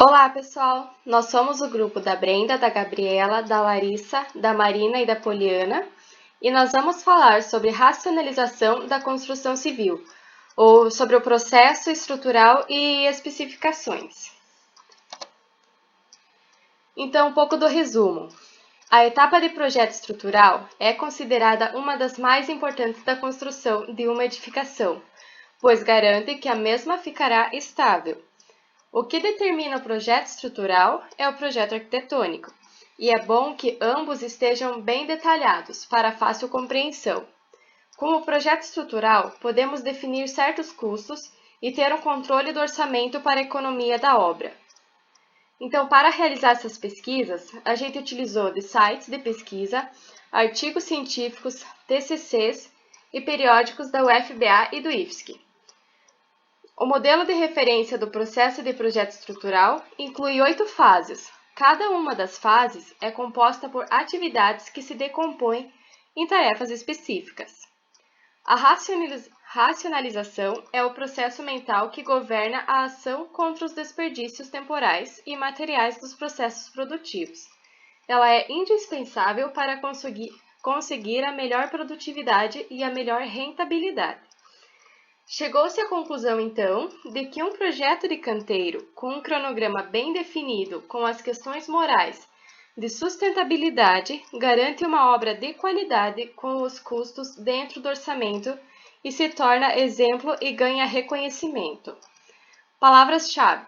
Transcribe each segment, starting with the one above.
Olá, pessoal! Nós somos o grupo da Brenda, da Gabriela, da Larissa, da Marina e da Poliana, e nós vamos falar sobre racionalização da construção civil, ou sobre o processo estrutural e especificações. Então, um pouco do resumo. A etapa de projeto estrutural é considerada uma das mais importantes da construção de uma edificação, pois garante que a mesma ficará estável. O que determina o projeto estrutural é o projeto arquitetônico, e é bom que ambos estejam bem detalhados para fácil compreensão. Com o projeto estrutural, podemos definir certos custos e ter um controle do orçamento para a economia da obra. Então, para realizar essas pesquisas, a gente utilizou de sites de pesquisa, artigos científicos, TCCs e periódicos da UFBA e do IFSC. O modelo de referência do processo de projeto estrutural inclui 8 fases. Cada uma das fases é composta por atividades que se decompõem em tarefas específicas. A racionalização é o processo mental que governa a ação contra os desperdícios temporais e materiais dos processos produtivos. Ela é indispensável para conseguir a melhor produtividade e a melhor rentabilidade. Chegou-se à conclusão, então, de que um projeto de canteiro, com um cronograma bem definido, com as questões morais de sustentabilidade, garante uma obra de qualidade com os custos dentro do orçamento e se torna exemplo e ganha reconhecimento. Palavras-chave: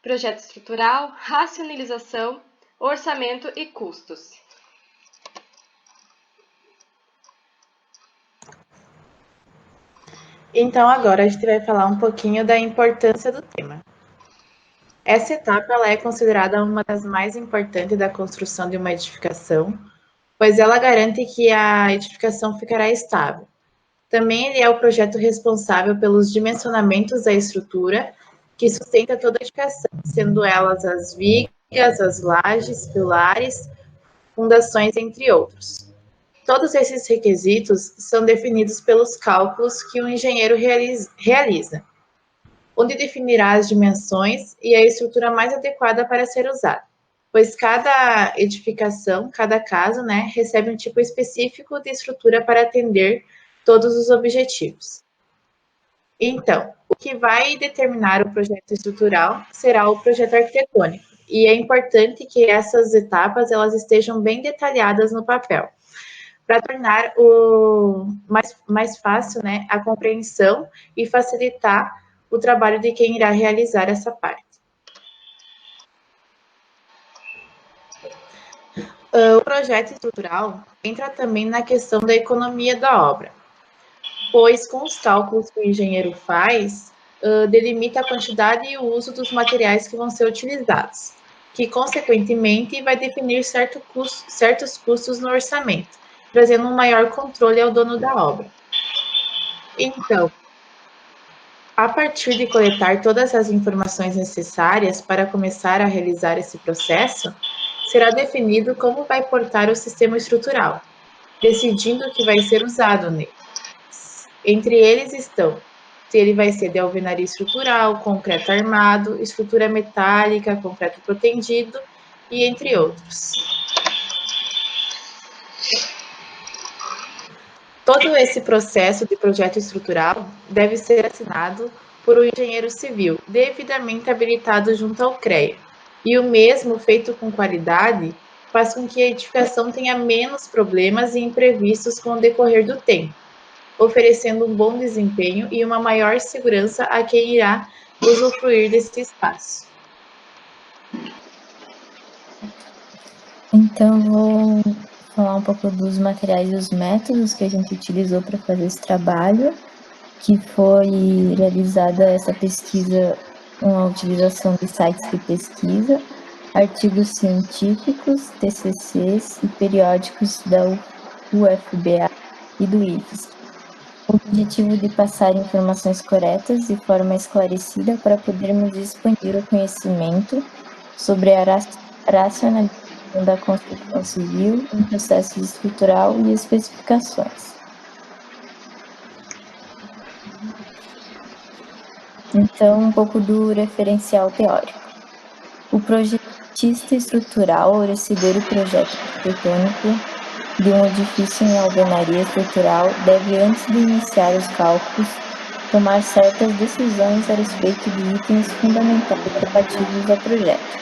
projeto estrutural, racionalização, orçamento e custos. Então, agora a gente vai falar um pouquinho da importância do tema. Essa etapa ela é considerada uma das mais importantes da construção de uma edificação, pois ela garante que a edificação ficará estável. Também ele é o projeto responsável pelos dimensionamentos da estrutura que sustenta toda a edificação, sendo elas as vigas, as lajes, pilares, fundações, entre outros. Todos esses requisitos são definidos pelos cálculos que o engenheiro realiza, onde definirá as dimensões e a estrutura mais adequada para ser usada, pois cada edificação, cada caso, recebe um tipo específico de estrutura para atender todos os objetivos. Então, o que vai determinar o projeto estrutural será o projeto arquitetônico, e é importante que essas etapas elas estejam bem detalhadas no papel, para tornar mais fácil a compreensão e facilitar o trabalho de quem irá realizar essa parte. O projeto estrutural entra também na questão da economia da obra, pois com os cálculos que o engenheiro faz, delimita a quantidade e o uso dos materiais que vão ser utilizados, que consequentemente vai definir certos custos no orçamento, trazendo um maior controle ao dono da obra. Então, a partir de coletar todas as informações necessárias para começar a realizar esse processo, será definido como vai portar o sistema estrutural, decidindo o que vai ser usado nele. Entre eles estão se ele vai ser de alvenaria estrutural, concreto armado, estrutura metálica, concreto protendido e entre outros. Todo esse processo de projeto estrutural deve ser assinado por um engenheiro civil devidamente habilitado junto ao CREA, e o mesmo feito com qualidade faz com que a edificação tenha menos problemas e imprevistos com o decorrer do tempo, oferecendo um bom desempenho e uma maior segurança a quem irá usufruir desse espaço. Então, vou falar um pouco dos materiais e os métodos que a gente utilizou para fazer esse trabalho, que foi realizada essa pesquisa com a utilização de sites de pesquisa, artigos científicos, TCCs e periódicos da UFBA e do IFSC. O objetivo de passar informações corretas de forma esclarecida para podermos expandir o conhecimento sobre a racionalização da construção civil, em processo estrutural e especificações. Então, um pouco do referencial teórico. O projetista estrutural ao receber o projeto arquitetônico de um edifício em alvenaria estrutural deve, antes de iniciar os cálculos, tomar certas decisões a respeito de itens fundamentais relativos ao projeto,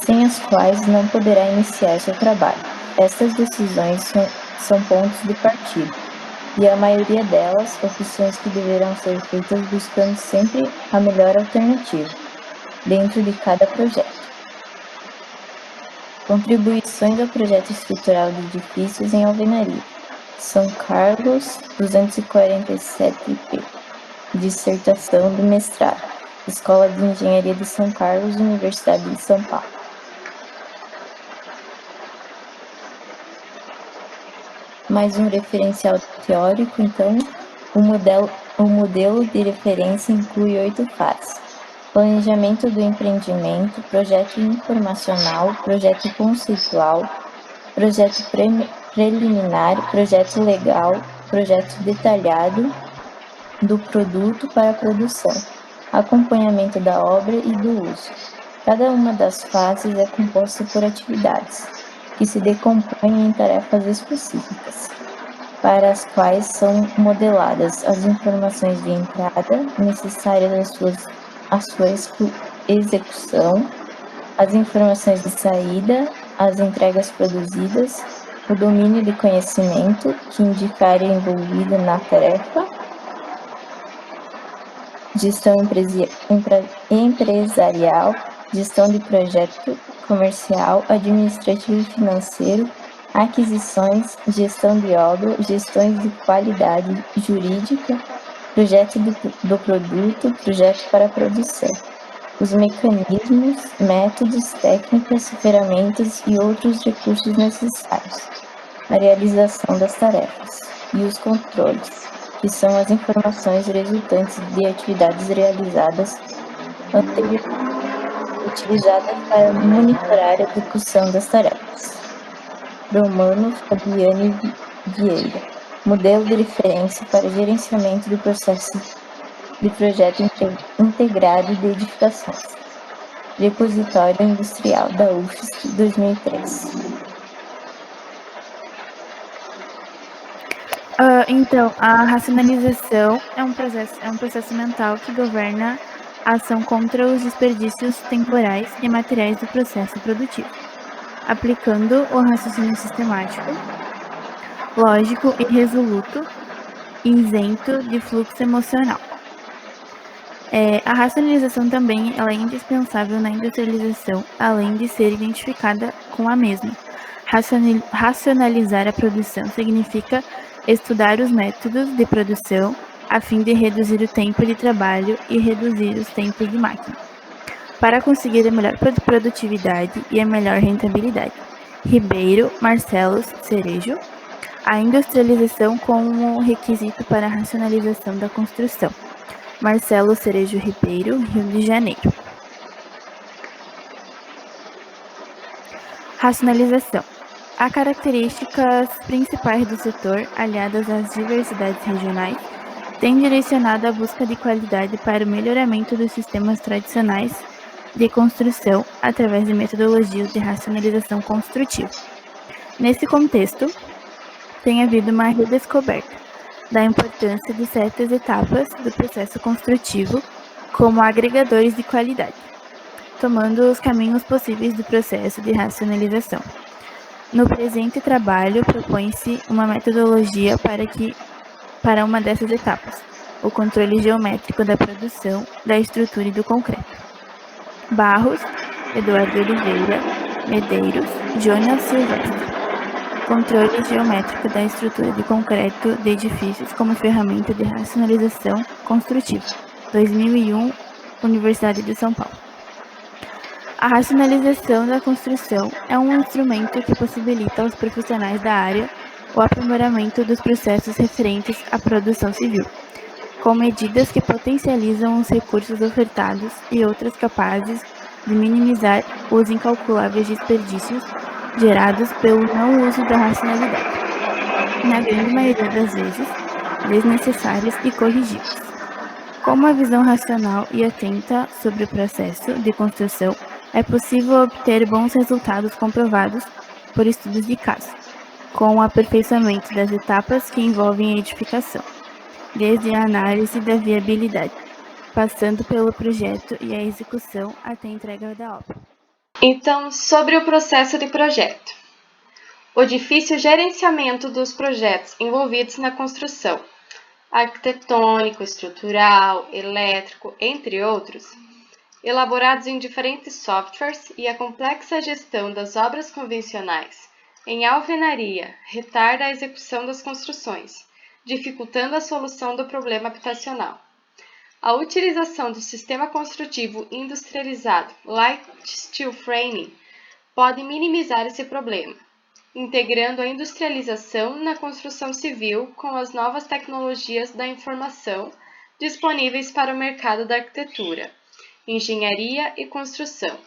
sem as quais não poderá iniciar seu trabalho. Estas decisões são pontos de partida, e a maioria delas, opções que deverão ser feitas buscando sempre a melhor alternativa, dentro de cada projeto. Contribuições ao projeto estrutural de edifícios em alvenaria. São Carlos, 247p. Dissertação do mestrado. Escola de Engenharia de São Carlos, Universidade de São Paulo. Mais um referencial teórico, então, o modelo de referência inclui 8 fases. Planejamento do empreendimento, projeto informacional, projeto conceitual, projeto preliminar, projeto legal, projeto detalhado do produto para a produção, acompanhamento da obra e do uso. Cada uma das fases é composta por atividades, que se decompõem em tarefas específicas, para as quais são modeladas as informações de entrada necessárias à sua execução, as informações de saída, as entregas produzidas, o domínio de conhecimento que indicar envolvido na tarefa, gestão empresarial, gestão de projeto comercial, administrativo e financeiro, aquisições, gestão de obra, gestões de qualidade jurídica, projeto do produto, projeto para a produção, os mecanismos, métodos, técnicas, ferramentas e outros recursos necessários, a realização das tarefas e os controles, que são as informações resultantes de atividades realizadas anteriormente, utilizadas para monitorar a execução das tarefas. Romano Fabiani Vieira. Modelo de referência para gerenciamento do processo de projeto integrado de edificações. Repositório Industrial da UFSC, 2003. Então, a racionalização é um processo mental que governa a ação contra os desperdícios temporais e materiais do processo produtivo, aplicando o raciocínio sistemático, lógico e resoluto, isento de fluxo emocional. A racionalização também ela é indispensável na industrialização, além de ser identificada com a mesma. Racionalizar a produção significa estudar os métodos de produção a fim de reduzir o tempo de trabalho e reduzir os tempos de máquina, para conseguir a melhor produtividade e a melhor rentabilidade. Ribeiro, Marcelo Cerejo. A industrialização como requisito para a racionalização da construção. Marcelo Cerejo Ribeiro, Rio de Janeiro. Racionalização. Há características principais do setor, aliadas às diversidades regionais, têm direcionado a busca de qualidade para o melhoramento dos sistemas tradicionais de construção através de metodologias de racionalização construtiva. Nesse contexto, tem havido uma redescoberta da importância de certas etapas do processo construtivo como agregadores de qualidade, tomando os caminhos possíveis do processo de racionalização. No presente trabalho, propõe-se uma metodologia para uma dessas etapas, o controle geométrico da produção, da estrutura e do concreto. Barros, Eduardo Oliveira, Medeiros, Jonas Silvestre. Controle geométrico da estrutura de concreto de edifícios como ferramenta de racionalização construtiva. 2001, Universidade de São Paulo. A racionalização da construção é um instrumento que possibilita aos profissionais da área o aprimoramento dos processos referentes à produção civil, com medidas que potencializam os recursos ofertados e outras capazes de minimizar os incalculáveis desperdícios gerados pelo não uso da racionalidade, na grande maioria das vezes desnecessários e corrigíveis. Com uma visão racional e atenta sobre o processo de construção, É possível obter bons resultados comprovados por estudos de caso, com o aperfeiçoamento das etapas que envolvem a edificação, desde a análise da viabilidade, passando pelo projeto e a execução até a entrega da obra. Então, sobre o processo de projeto. O difícil gerenciamento dos projetos envolvidos na construção, arquitetônico, estrutural, elétrico, entre outros, elaborados em diferentes softwares, e a complexa gestão das obras convencionais em alvenaria retarda a execução das construções, dificultando a solução do problema habitacional. A utilização do sistema construtivo industrializado Light Steel Framing pode minimizar esse problema, integrando a industrialização na construção civil com as novas tecnologias da informação disponíveis para o mercado da arquitetura, engenharia e construção.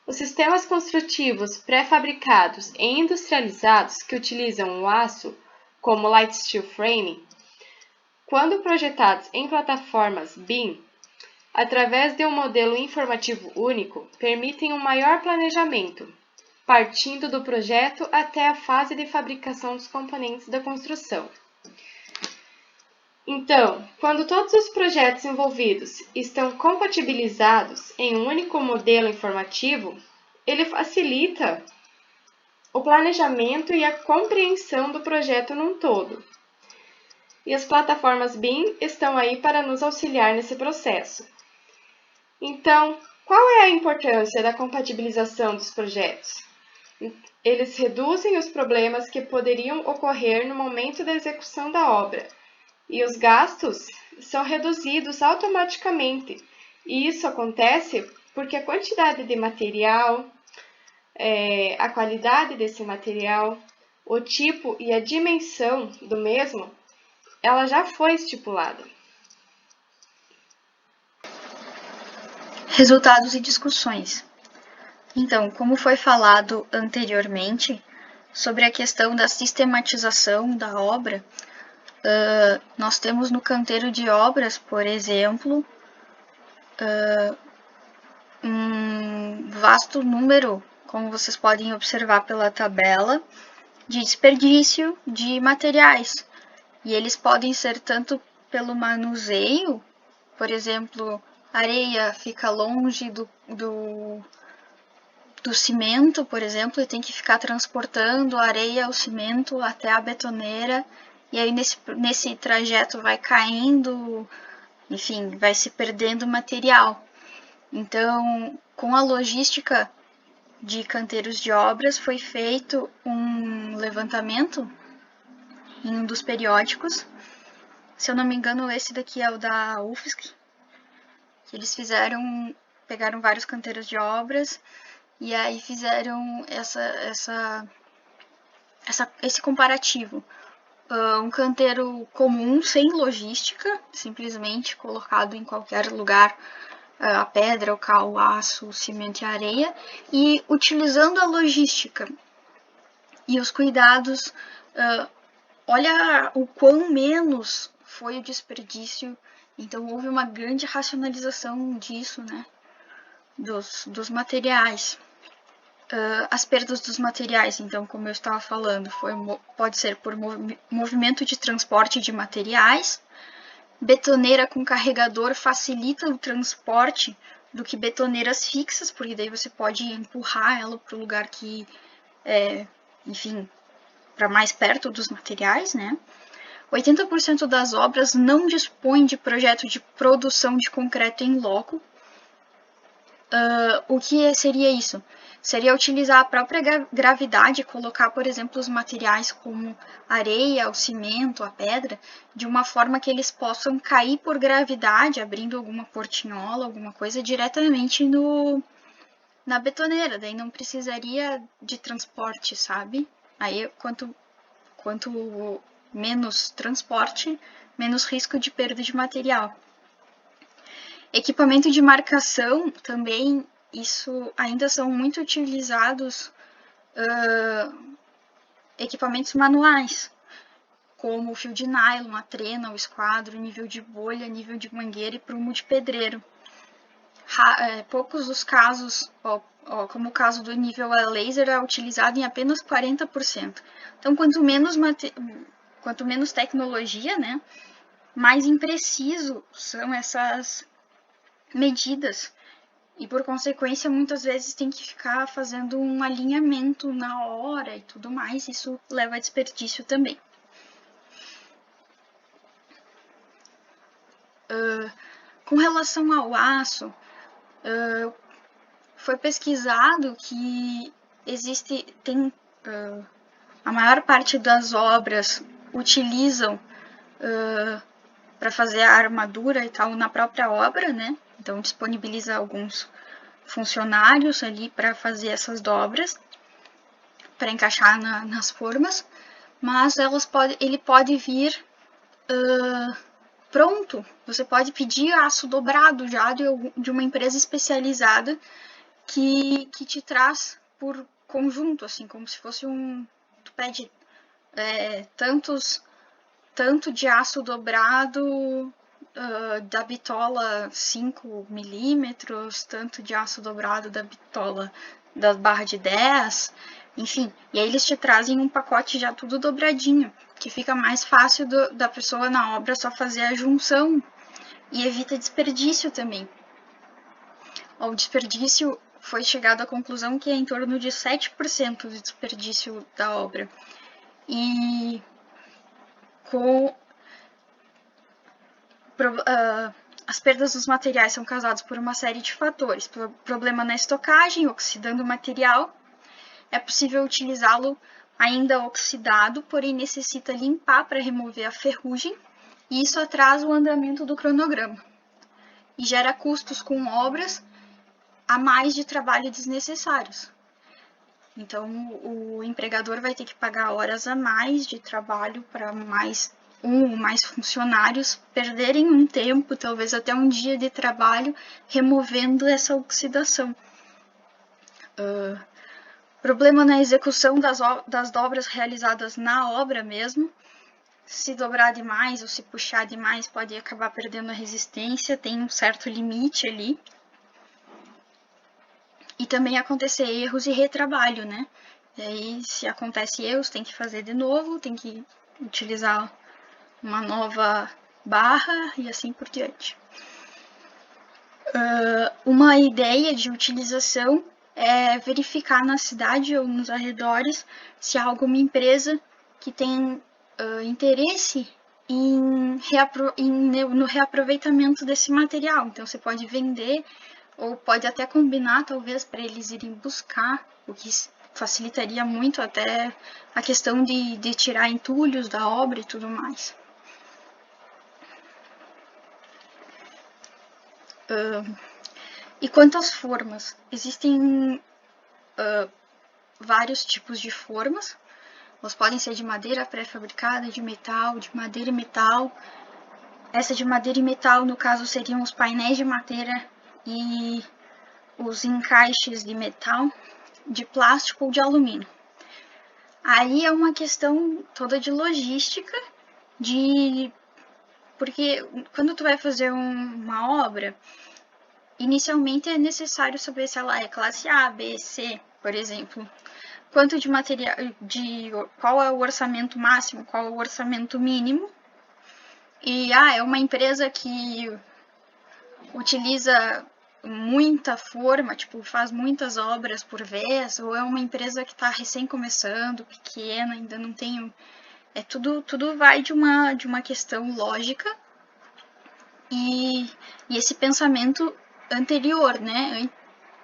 Os sistemas construtivos pré-fabricados e industrializados que utilizam o aço, como Light Steel Framing, quando projetados em plataformas BIM, através de um modelo informativo único, permitem um maior planejamento, partindo do projeto até a fase de fabricação dos componentes da construção. Então, quando todos os projetos envolvidos estão compatibilizados em um único modelo informativo, ele facilita o planejamento e a compreensão do projeto num todo. E as plataformas BIM estão aí para nos auxiliar nesse processo. Então, qual é a importância da compatibilização dos projetos? Eles reduzem os problemas que poderiam ocorrer no momento da execução da obra, e os gastos são reduzidos automaticamente. E isso acontece porque a quantidade de material, a qualidade desse material, o tipo e a dimensão do mesmo, ela já foi estipulada. Resultados e discussões. Então, como foi falado anteriormente, sobre a questão da sistematização da obra, nós temos no canteiro de obras, por exemplo, um vasto número, como vocês podem observar pela tabela, de desperdício de materiais. E eles podem ser tanto pelo manuseio, por exemplo, areia fica longe do cimento, por exemplo, e tem que ficar transportando a areia, o cimento até a betoneira, e aí nesse trajeto vai caindo, enfim, vai se perdendo material. Então, com a logística de canteiros de obras, foi feito um levantamento em um dos periódicos. Se eu não me engano, esse daqui é o da UFSC, que eles pegaram vários canteiros de obras e aí fizeram esse comparativo. Um canteiro comum, sem logística, simplesmente colocado em qualquer lugar, a pedra, o cal, o aço, o cimento e a areia, e utilizando a logística e os cuidados, olha o quão menos foi o desperdício. Então houve uma grande racionalização disso, né, dos materiais. As perdas dos materiais, então, como eu estava falando, pode ser por movimento de transporte de materiais. Betoneira com carregador facilita o transporte do que betoneiras fixas, porque daí você pode empurrar ela para o lugar que, enfim, para mais perto dos materiais, né? 80% das obras não dispõem de projeto de produção de concreto em loco. O que seria isso? Seria utilizar a própria gravidade e colocar, por exemplo, os materiais como areia, o cimento, a pedra, de uma forma que eles possam cair por gravidade, abrindo alguma portinhola, alguma coisa, diretamente na betoneira. Daí não precisaria de transporte, sabe? Aí, quanto menos transporte, menos risco de perda de material. Equipamento de marcação também, isso ainda são muito utilizados equipamentos manuais, como o fio de nylon, a trena, o esquadro, nível de bolha, nível de mangueira e prumo de pedreiro. poucos os casos, como o caso do nível a laser, é utilizado em apenas 40%. Então, quanto menos tecnologia, né, mais impreciso são essas medidas. E, por consequência, muitas vezes tem que ficar fazendo um alinhamento na hora e tudo mais. Isso leva a desperdício também. Com relação ao aço, foi pesquisado que a maior parte das obras utilizam para fazer a armadura e tal na própria obra, né? Então disponibiliza alguns funcionários ali para fazer essas dobras, para encaixar nas formas, mas ele pode vir pronto. Você pode pedir aço dobrado já de uma empresa especializada que te traz por conjunto, assim, como se fosse tu pede tanto de aço dobrado da bitola 5 milímetros, tanto de aço dobrado da bitola da barra de 10, enfim. E aí eles te trazem um pacote já tudo dobradinho, que fica mais fácil da pessoa na obra só fazer a junção e evita desperdício também. O desperdício foi chegado à conclusão que é em torno de 7% de desperdício da obra. E as perdas dos materiais são causadas por uma série de fatores. Problema na estocagem, oxidando o material. É possível utilizá-lo ainda oxidado, porém necessita limpar para remover a ferrugem, e isso atrasa o andamento do cronograma. E gera custos com obras a mais de trabalho desnecessários. Então, o empregador vai ter que pagar horas a mais de trabalho para mais funcionários perderem um tempo, talvez até um dia de trabalho, removendo essa oxidação. Problema na execução das dobras realizadas na obra mesmo. Se dobrar demais ou se puxar demais, pode acabar perdendo a resistência, tem um certo limite ali. E também acontecer erros e retrabalho, né? E aí, se acontece erros, tem que fazer de novo, tem que utilizar uma nova barra e assim por diante. Uma ideia de utilização é verificar na cidade ou nos arredores se há alguma empresa que tem interesse no reaproveitamento desse material. Então, você pode vender ou pode até combinar, talvez, para eles irem buscar, o que facilitaria muito até a questão de tirar entulhos da obra e tudo mais. E quanto às formas, existem vários tipos de formas. Elas podem ser de madeira pré-fabricada, de metal, de madeira e metal. Essa de madeira e metal, no caso, seriam os painéis de madeira e os encaixes de metal, de plástico ou de alumínio. Aí é uma questão toda de logística, porque quando tu vai fazer uma obra, inicialmente é necessário saber se ela é classe A, B, C, por exemplo. Quanto de material, qual é o orçamento máximo, qual é o orçamento mínimo. E é uma empresa que utiliza muita forma, tipo, faz muitas obras por vez, ou é uma empresa que está recém começando, pequena, ainda não tem... Tudo vai de uma questão lógica e esse pensamento anterior, né,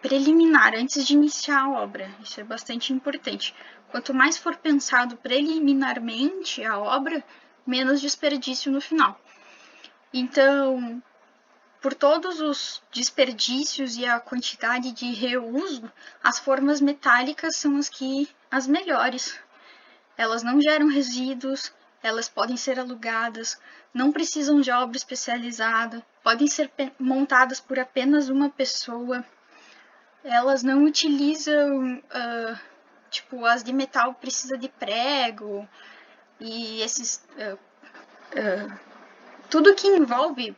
preliminar, antes de iniciar a obra. Isso é bastante importante. Quanto mais for pensado preliminarmente a obra, menos desperdício no final. Então, por todos os desperdícios e a quantidade de reuso, as formas metálicas são as melhores. Elas não geram resíduos, elas podem ser alugadas, não precisam de obra especializada, podem ser montadas por apenas uma pessoa. Elas não utilizam, as de metal precisa de prego, e tudo que envolve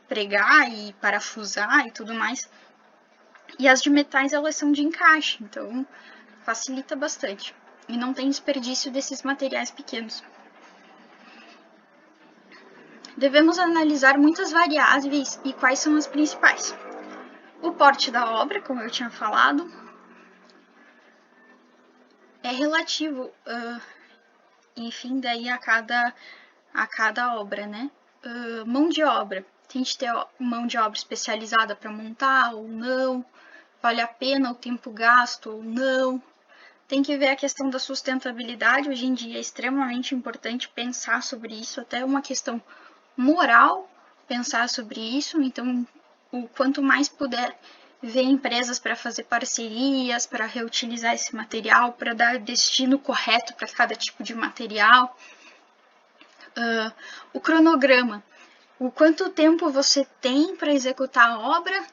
pregar e parafusar e tudo mais E as de metais, elas são de encaixe, então facilita bastante. E não tem desperdício desses materiais pequenos. Devemos analisar muitas variáveis e quais são as principais. O porte da obra, como eu tinha falado, é relativo, enfim, daí a cada obra, né? Mão de obra. Tem que ter mão de obra especializada para montar ou não. Vale a pena o tempo gasto ou não. Tem que ver a questão da sustentabilidade. Hoje em dia é extremamente importante pensar sobre isso, até uma questão moral pensar sobre isso. Então, o quanto mais puder ver empresas para fazer parcerias, para reutilizar esse material, para dar destino correto para cada tipo de material. O cronograma. O quanto tempo você tem para executar a obra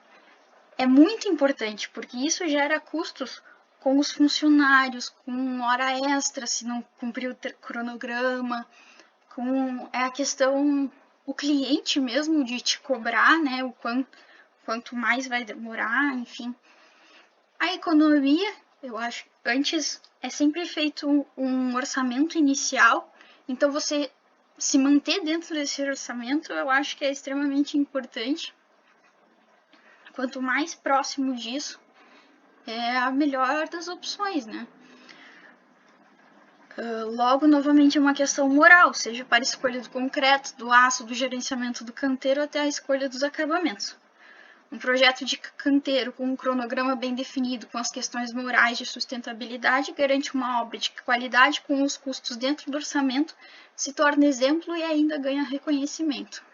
é muito importante, porque isso gera custos com os funcionários, com hora extra se não cumprir o cronograma, com a questão, o cliente mesmo de te cobrar, né, o quanto mais vai demorar, enfim. A economia, eu acho, antes é sempre feito um orçamento inicial, então você se manter dentro desse orçamento, eu acho que é extremamente importante. Quanto mais próximo disso, é a melhor das opções, né? Logo, novamente, é uma questão moral, seja para a escolha do concreto, do aço, do gerenciamento do canteiro até a escolha dos acabamentos. Um projeto de canteiro com um cronograma bem definido, com as questões morais de sustentabilidade, garante uma obra de qualidade com os custos dentro do orçamento, se torna exemplo e ainda ganha reconhecimento.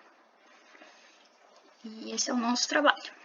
E esse é o nosso trabalho.